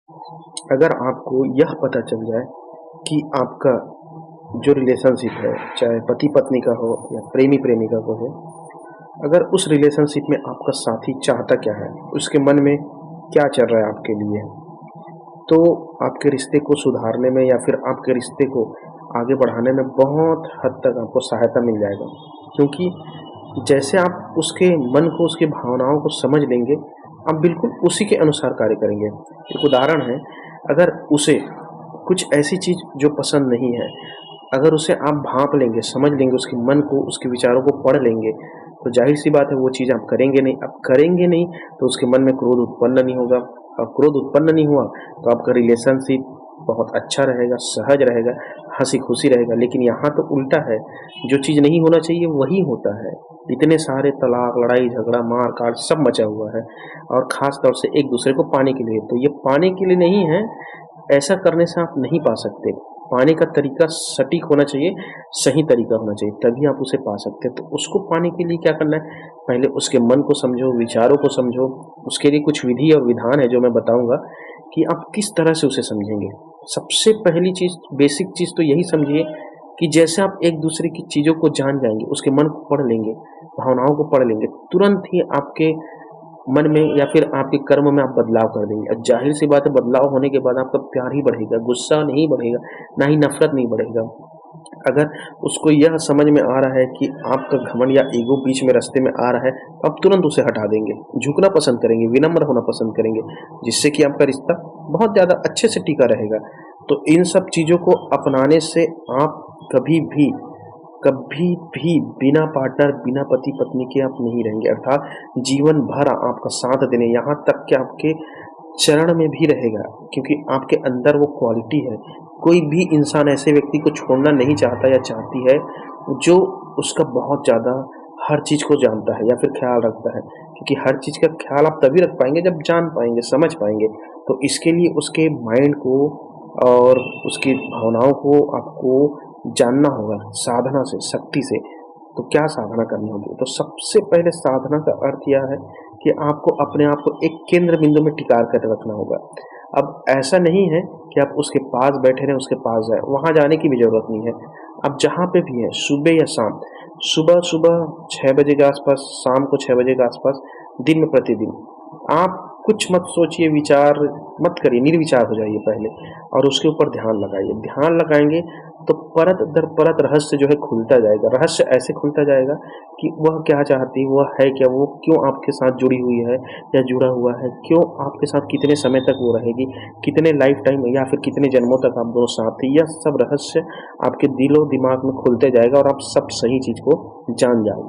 अगर आपको यह पता चल जाए कि आपका जो रिलेशनशिप है, चाहे पति-पत्नी का हो या प्रेमी-प्रेमिका का हो, अगर उस रिलेशनशिप में आपका साथी चाहता क्या है, उसके मन में क्या चल रहा है आपके लिए, तो आपके रिश्ते को सुधारने में या फिर आपके रिश्ते को आगे बढ़ाने में बहुत हद तक आपको सहायता मिल जाएगा। क्योंकि जैसे आप उसके मन को, उसकी भावनाओं को समझ लेंगे, आप बिल्कुल उसी के अनुसार कार्य करेंगे। एक उदाहरण है, अगर उसे कुछ ऐसी चीज़ जो पसंद नहीं है, अगर उसे आप भाँप लेंगे, समझ लेंगे, उसके मन को, उसके विचारों को पढ़ लेंगे, तो ज़ाहिर-सी बात है वो चीज़ आप करेंगे नहीं। अब करेंगे नहीं तो उसके मन में क्रोध उत्पन्न नहीं होगा, और क्रोध उत्पन्न नहीं हुआ तो आपका रिलेशनशिप बहुत अच्छा रहेगा, सहज रहेगा, हँसी-खुशी रहेगा। लेकिन यहाँ तो उल्टा है, जो चीज़ नहीं होना चाहिए वही होता है। इतने सारे तलाक, लड़ाई-झगड़ा, मार-काट सब मचा हुआ है, और ख़ास तौर से एक-दूसरे को पाने के लिए। तो ये पाने के लिए नहीं है, ऐसा करने से आप नहीं पा सकते। पाने का तरीका सटीक होना चाहिए, सही तरीका होना चाहिए, तभी आप उसे पा सकते हैं। तो उसको पाने के लिए क्या करना है, पहले उसके मन को समझो, विचारों को समझो। उसके लिए कुछ विधि और विधान है जो मैं बताऊँगा कि आप किस तरह से उसे समझेंगे। सबसे पहली चीज़, बेसिक चीज़ तो यही समझिए कि जैसे आप एक-दूसरे की चीज़ों को जान जाएँगे, उसके मन को पढ़ लेंगे, भावनाओं को पढ़ लेंगे, तुरंत ही आपके मन में या फिर आपके कर्म में आप बदलाव कर देंगे। ज़ाहिर-सी बात है, बदलाव होने के बाद आपका प्यार ही बढ़ेगा, गुस्सा नहीं बढ़ेगा, ना ही नफ़रत नहीं बढ़ेगा। अगर उसको यह समझ में आ रहा है कि आपका घमंड या ईगो बीच में रास्ते में आ रहा है, तो आप तुरंत उसे हटा देंगे, झुकना पसंद करेंगे, विनम्र होना पसंद करेंगे, जिससे कि आपका रिश्ता बहुत ज़्यादा अच्छे से टिका रहेगा। तो इन सब चीज़ों को अपनाने से आप कभी भी कभी भी बिना पार्टनर, बिना पति-पत्नी के आप नहीं रहेंगे, अर्थात जीवन भर आपका साथ देने, यहाँ तक कि आपके चरण में भी रहेगा, क्योंकि आपके अंदर वो क्वालिटी है। कोई भी इंसान ऐसे व्यक्ति को छोड़ना नहीं चाहता या चाहती है, जो उसका बहुत ज़्यादा हर चीज़ को जानता है या फिर ख़्याल रखता है। क्योंकि हर चीज़ का ख़्याल आप तभी रख पाएँगे जब जान पाएँगे, समझ पाएँगे। तो इसके लिए उसके माइंड को और उसकी भावनाओं को आपको जानना होगा, साधना से, शक्ति से। तो क्या साधना करनी होगी? तो सबसे पहले साधना का अर्थ यह है कि आपको अपने आप को एक केंद्र बिंदु में टिका कर रखना होगा। अब ऐसा नहीं है कि आप उसके पास बैठे रहें, उसके पास जाएँ, वहाँ जाने की भी ज़रूरत नहीं है। आप जहाँ पे भी हैं, सुबह या शाम, सुबह-सुबह 6 बजे के आस-पास, शाम को 6 बजे के आस-पास, दिन में प्रतिदिन, आप कुछ मत सोचिए, विचार मत करिए, निर्विचार हो जाइए पहले, और उसके ऊपर ध्यान लगाइए। ध्यान लगाएँगे तो परत दर परत रहस्य जो है खुलता जाएगा। रहस्य ऐसे खुलता जाएगा कि वह क्या चाहती है, वह है क्या, वो क्यों आपके साथ जुड़ी हुई है या जुड़ा हुआ है, क्यों आपके साथ कितने समय तक वो रहेगी, कितने लाइफ टाइम या फिर कितने जन्मों तक आप दोनों साथ थे। यह सब रहस्य आपके दिलो-दिमाग में खुलते जाएगा और आप सब सही चीज़ को जान जाओगे।